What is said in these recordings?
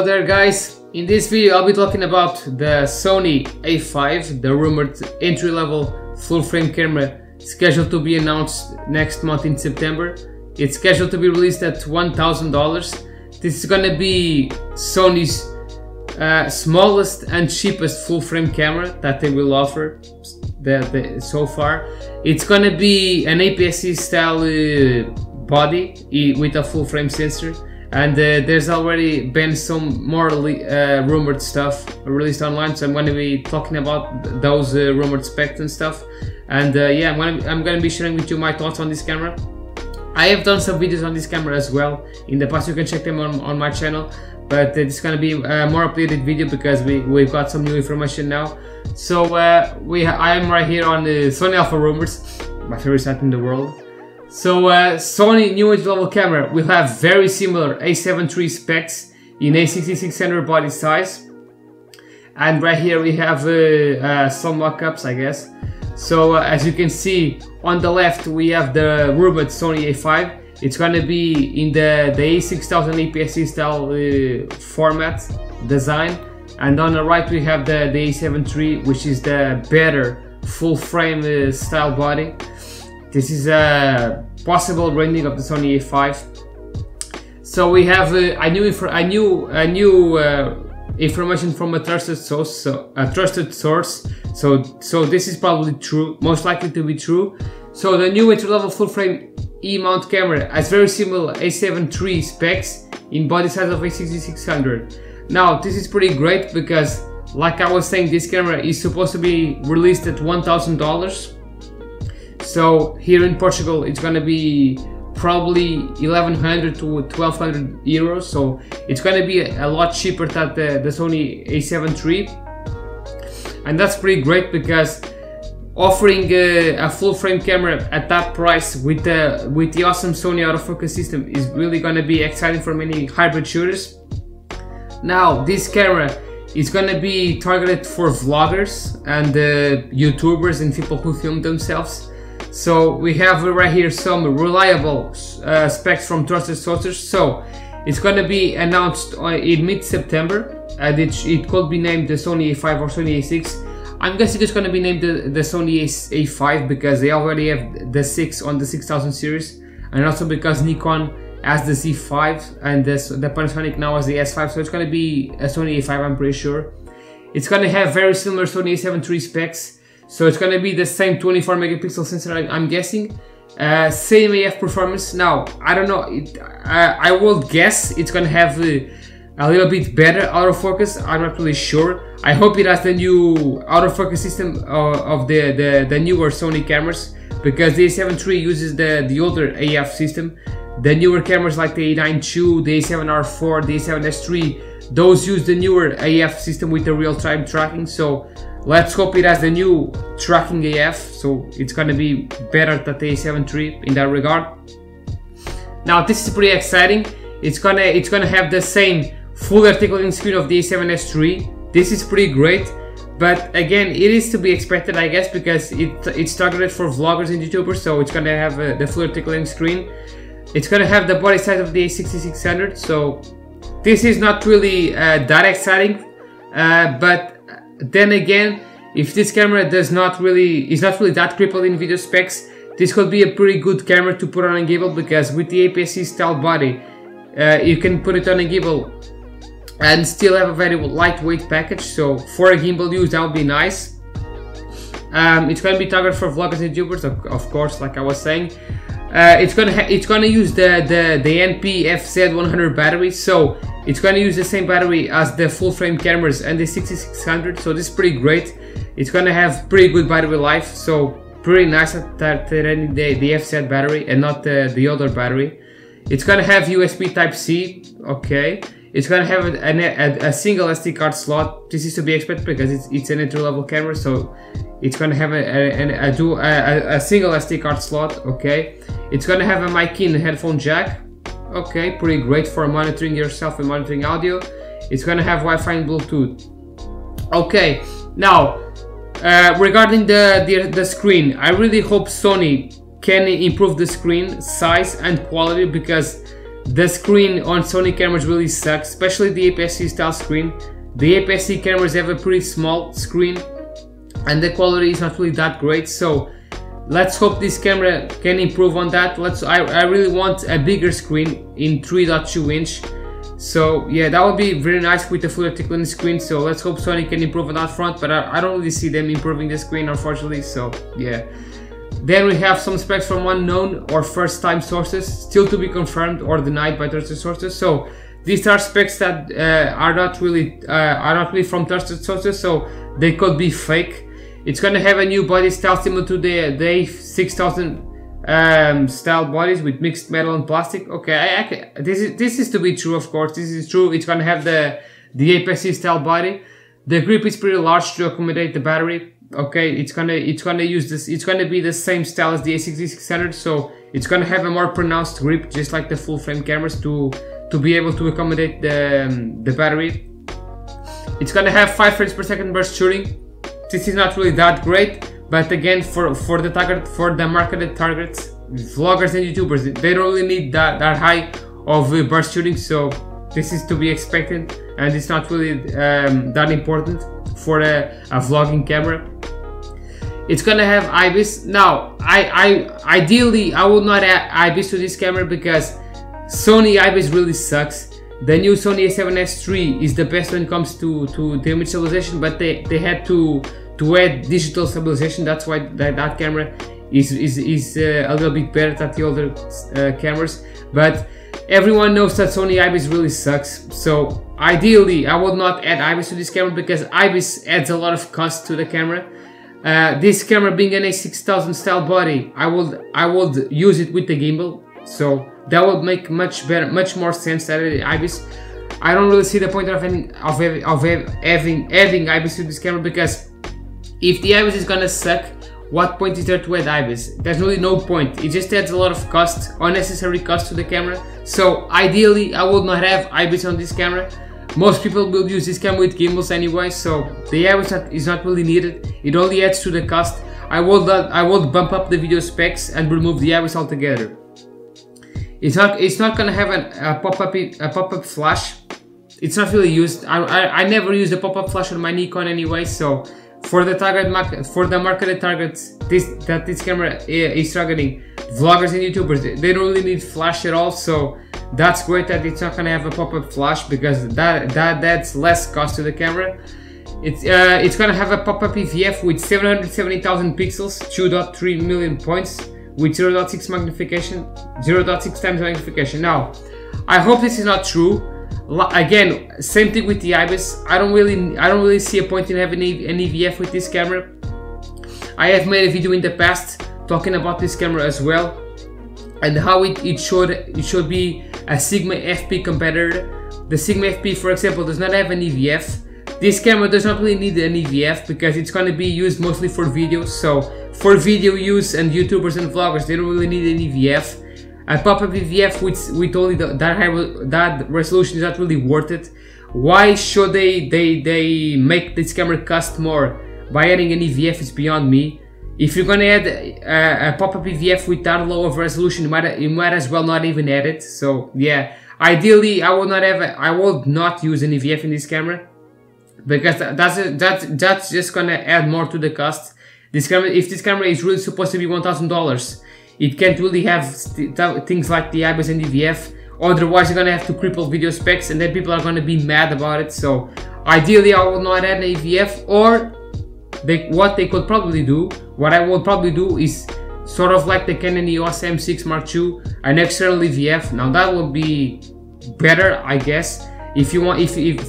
Hello there guys, in this video I'll be talking about the Sony A5, the rumored entry-level full-frame camera scheduled to be announced next month in September. It's scheduled to be released at $1,000. This is gonna be Sony's smallest and cheapest full-frame camera that they will offer so far. It's gonna be an APS-C style body with a full-frame sensor. And there's already been some more rumored stuff released online, so I'm going to be talking about those rumored specs and stuff. And yeah, I'm going to be sharing with you my thoughts on this camera. I have done some videos on this camera as well in the past. You can check them on my channel, but it's going to be a more updated video because we've got some new information now. So I am right here on the Sony Alpha Rumors, my favorite site in the world. So Sony new entry-level camera will have very similar A7 III specs in A6600 body size, and right here we have some mock-ups, I guess. So as you can see on the left we have the rumored Sony A5. It's gonna be in the A6000 APS-C style format design, and on the right we have the A7 III, which is the better full-frame style body. This is a possible rendering of the Sony A5. So we have a new information from a trusted source. So this is probably true, most likely to be true. So the new entry-level full-frame E-mount camera has very similar A7 III specs in body size of A6600. Now this is pretty great because, like I was saying, this camera is supposed to be released at $1,000. So here in Portugal it's gonna be probably 1100 to 1200 euros, so it's gonna be a lot cheaper than the Sony A7 III, and that's pretty great because offering a full-frame camera at that price with the awesome Sony autofocus system is really gonna be exciting for many hybrid shooters. Now this camera is gonna be targeted for vloggers and YouTubers and people who film themselves. So we have right here some reliable specs from trusted sources. So it's going to be announced in mid-September, and it could be named the Sony A5 or Sony A6. I'm guessing it's going to be named the Sony A5 because they already have the 6 on the 6000 series, and also because Nikon has the Z5 and the Panasonic now has the S5, so it's going to be a Sony A5, I'm pretty sure. It's going to have very similar Sony A7 III specs. So it's gonna be the same 24 megapixel sensor, I'm guessing. Same AF performance. Now I don't know. I will guess it's gonna have a little bit better autofocus. I'm not really sure. I hope it has the new autofocus system of the newer Sony cameras, because the A7 III uses the older AF system. The newer cameras like the A9 II, the A7R4, the A7S III, those use the newer AF system with the real-time tracking. So let's hope it has the new tracking AF, so it's gonna be better than the A7 III in that regard. Now this is pretty exciting. It's gonna have the same full articulating screen of the A7S III. This is pretty great, but again, it is to be expected, I guess, because it's targeted for vloggers and YouTubers. So it's gonna have the full articulating screen. It's gonna have the body size of the A6600. So this is not really that exciting, but then again, if this camera is not really that crippled in video specs, this could be a pretty good camera to put on a gimbal, because with the APS-C style body, you can put it on a gimbal and still have a very lightweight package. So for a gimbal use, that would be nice. It's going to be targeted for vloggers and YouTubers, of course, like I was saying. It's gonna use the NP FZ100 battery, so it's gonna use the same battery as the full frame cameras and the 6600. So this is pretty great. It's gonna have pretty good battery life, so pretty nice that they're running the FZ battery and not the other battery. It's gonna have USB Type-C. Okay. It's gonna have a single SD card slot. This is to be expected because it's an entry-level camera, so it's gonna have a single SD card slot. Okay. It's gonna have a mic-in headphone jack. Okay, pretty great for monitoring yourself and monitoring audio. It's gonna have Wi-Fi and Bluetooth. Okay, now regarding the screen, I really hope Sony can improve the screen size and quality, because the screen on Sony cameras really sucks, especially the APS-C style screen. The APS-C cameras have a pretty small screen and the quality is not really that great, so let's hope this camera can improve on that. I really want a bigger screen in 3.2 inch. So yeah, that would be very nice with the full vertical in screen, so let's hope Sony can improve on that front, but I don't really see them improving the screen, unfortunately, so yeah. Then we have some specs from unknown or first time sources, still to be confirmed or denied by trusted sources. So these are specs that are not really from trusted sources, so they could be fake. It's gonna have a new body style similar to the A6000 style bodies with mixed metal and plastic. Okay, this is to be true, of course. This is true. It's gonna have the APS-C style body. The grip is pretty large to accommodate the battery. Okay, it's gonna use this. It's gonna be the same style as the A6600, so it's gonna have a more pronounced grip, just like the full frame cameras, to be able to accommodate the battery. It's gonna have 5 frames per second burst shooting. This is not really that great, but again, for the marketed targets, vloggers and YouTubers, they don't really need that high of burst shooting, so this is to be expected, and it's not really that important for a vlogging camera. It's gonna have IBIS. Now, ideally I would not add IBIS to this camera because Sony IBIS really sucks. The new Sony A7 III is the best when it comes to the image stabilization, but they had to add digital stabilization. That's why that camera is a little bit better than the older cameras. But everyone knows that Sony IBIS really sucks. So ideally, I would not add IBIS to this camera because IBIS adds a lot of cost to the camera. This camera being an A6000 style body, I would use it with the gimbal, so that would make much more sense than IBIS. I don't really see the point of adding IBIS to this camera, because if the IBIS is gonna suck, what point is there to add IBIS? There's really no point. It just adds a lot of cost, unnecessary cost to the camera. So ideally, I would not have IBIS on this camera. Most people will use this camera with gimbals anyway, so the IBIS is not really needed. It only adds to the cost. I would bump up the video specs and remove the IBIS altogether. It's not gonna have a pop-up flash. It's not really used. I never used a pop-up flash on my Nikon anyway, so for the marketed targets that this camera is targeting, vloggers and YouTubers, they don't really need flash at all. So that's great that it's not gonna have a pop-up flash, because that's less cost to the camera. It's gonna have a pop-up EVF with 770,000 pixels, 2.3 million points, with 0.6 magnification, 0.6 times magnification. Now, I hope this is not true. Again, same thing with the IBIS. I don't really see a point in having an EVF with this camera. I have made a video in the past talking about this camera as well, and how it should be a Sigma FP competitor. The Sigma FP, for example, does not have an EVF. This camera does not really need an EVF because it's going to be used mostly for video. So for video use and YouTubers and vloggers, they don't really need an EVF. A pop-up EVF with only that resolution is not really worth it. Why should they make this camera cost more by adding an EVF? Is beyond me. If you're gonna add a pop-up EVF with that low of resolution, you might as well not even add it. So yeah, ideally I would not use an EVF in this camera, because that's just gonna add more to the cost. This camera, if this camera is really supposed to be $1,000, it can't really have things like the IBIS and EVF. Otherwise, you're gonna have to cripple video specs, and then people are gonna be mad about it. So ideally, I would not add an EVF, or what I would probably do is sort of like the Canon EOS M6 Mark II, an external EVF. Now that would be better, I guess, if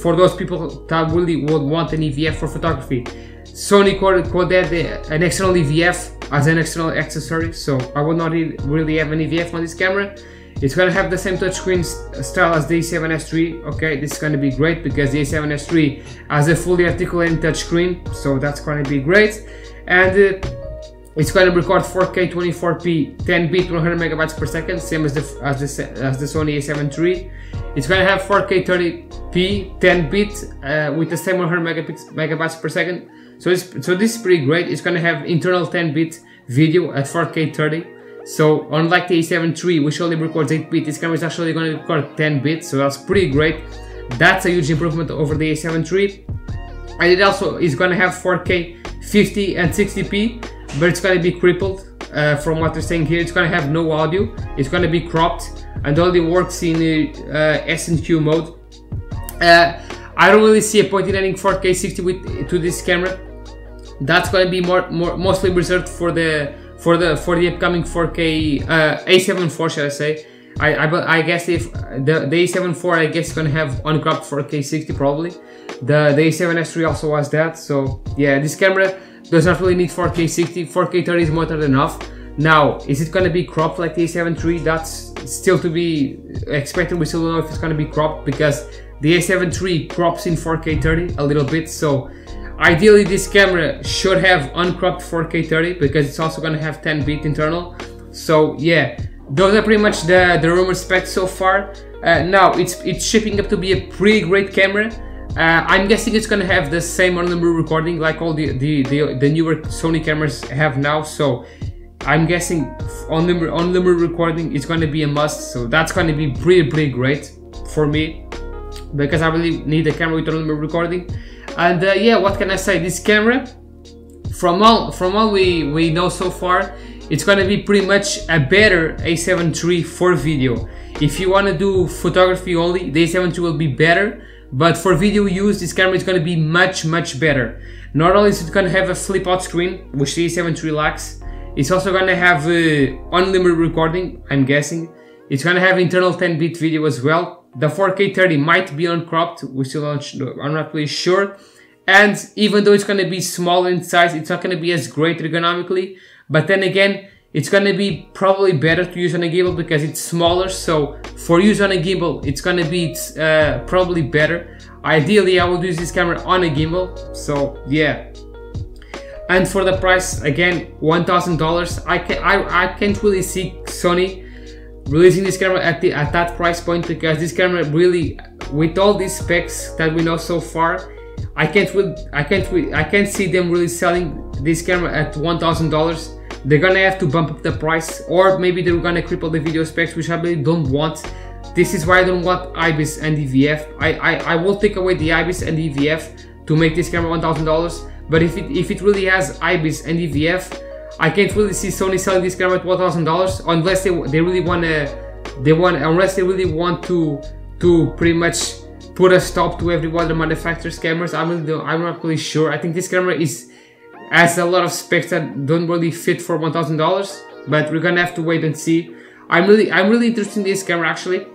for those people that really would want an EVF for photography. Sony could add an external EVF as an external accessory, so I would not really have an EVF on this camera. It's gonna have the same touchscreen style as the A7 III. Okay, this is gonna be great because the A7 III has a fully articulated touchscreen, so that's gonna be great. And it's gonna record 4K 24p 10-bit 100 megabytes per second, same as the Sony A7 III. It's gonna have 4K 30p 10-bit with the same 100 megabytes per second. So this is pretty great. It's gonna have internal 10-bit video at 4K 30. So unlike the A7 III, which only records 8-bit, this camera is actually going to record 10-bit, so that's pretty great. That's a huge improvement over the A7 III. And it also is going to have 4K 50 and 60p, but it's going to be crippled. From what they're saying here, it's going to have no audio, it's going to be cropped, and only works in S&Q mode. I don't really see a point in adding 4K 60 to this camera. That's going to be mostly reserved for the upcoming 4K A7 IV, should I say. I guess if the A7 IV, I guess, is going to have uncropped 4K 60 probably. The A7 III also has that. So yeah, this camera does not really need 4K 60. 4K 30 is more than enough. Now, is it going to be cropped like the A7 III? That's still to be expected. We still don't know if it's going to be cropped, because the A7 III crops in 4K 30 a little bit. So ideally this camera should have uncropped 4K 30, because it's also going to have 10-bit internal. So yeah, those are pretty much the rumored specs so far. Now it's shaping up to be a pretty great camera. I'm guessing it's going to have the same on-number recording like all the newer Sony cameras have now. So I'm guessing on-number recording is going to be a must. So that's going to be pretty great for me, because I really need a camera with on-number recording. And yeah, what can I say? This camera, from all we know so far, it's going to be pretty much a better A7 III for video. If you want to do photography only, the A7 III will be better. But for video use, this camera is going to be much better. Not only is it going to have a flip out screen, which the A7 III lacks, it's also going to have unlimited recording, I'm guessing. It's going to have internal 10-bit video as well. The 4K 30 might be uncropped, I'm not really sure. And even though it's going to be smaller in size, it's not going to be as great ergonomically. But then again, it's going to be probably better to use on a gimbal because it's smaller. So for use on a gimbal, it's going to be probably better. Ideally, I would use this camera on a gimbal. So yeah. And for the price, again, $1,000. I can't really see Sony releasing this camera at that price point, because this camera really, with all these specs that we know so far, I can't see them really selling this camera at $1,000. They're gonna have to bump up the price, or maybe they're gonna cripple the video specs, which I really don't want. This is why I don't want IBIS and EVF. I will take away the IBIS and EVF to make this camera $1,000. But if it really has IBIS and EVF, I can't really see Sony selling this camera at $1,000 unless they really want to pretty much put a stop to every other manufacturer's cameras. I'm not really sure. I think this camera has a lot of specs that don't really fit for $1,000, but we're gonna have to wait and see. I'm really interested in this camera actually.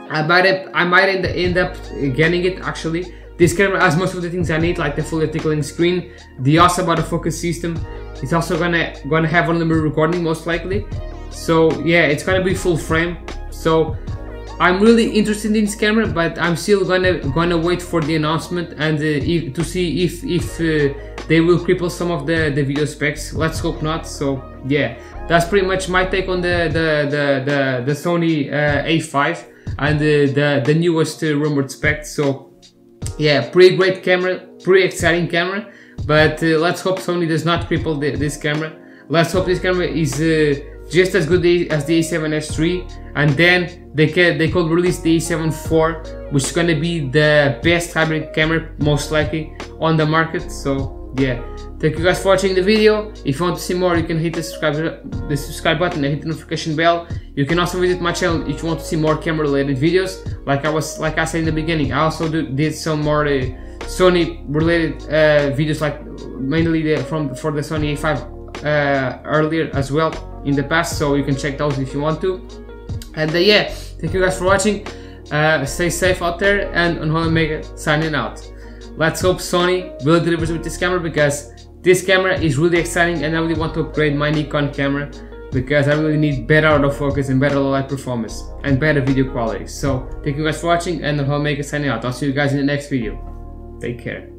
I might end up getting it actually. This camera has most of the things I need, like the full tickling screen, the awesome autofocus system. It's also gonna have unlimited recording most likely. So yeah, it's gonna be full frame. So I'm really interested in this camera, but I'm still gonna wait for the announcement and to see if they will cripple some of the video specs. Let's hope not. So yeah, that's pretty much my take on the Sony A5 and the newest rumored specs. So yeah, pretty great camera, pretty exciting camera, but let's hope Sony does not cripple this camera. Let's hope this camera is just as good as the A7 III, and then they could release the A7 IV, which is gonna be the best hybrid camera most likely on the market. So yeah, thank you guys for watching the video. If you want to see more, you can hit the subscribe button and hit the notification bell. You can also visit my channel if you want to see more camera related videos. Like I said in the beginning, I also did some more Sony related videos, like mainly for the Sony A5 earlier as well in the past, so you can check those if you want to. And yeah, thank you guys for watching. Stay safe out there, and UNHOLY-OMEGA signing out. Let's hope Sony really delivers with this camera, because this camera is really exciting, and I really want to upgrade my Nikon camera because I really need better autofocus and better low light performance and better video quality. So thank you guys for watching, and UNHOLY-OMEGA signing out. I'll see you guys in the next video. Take care.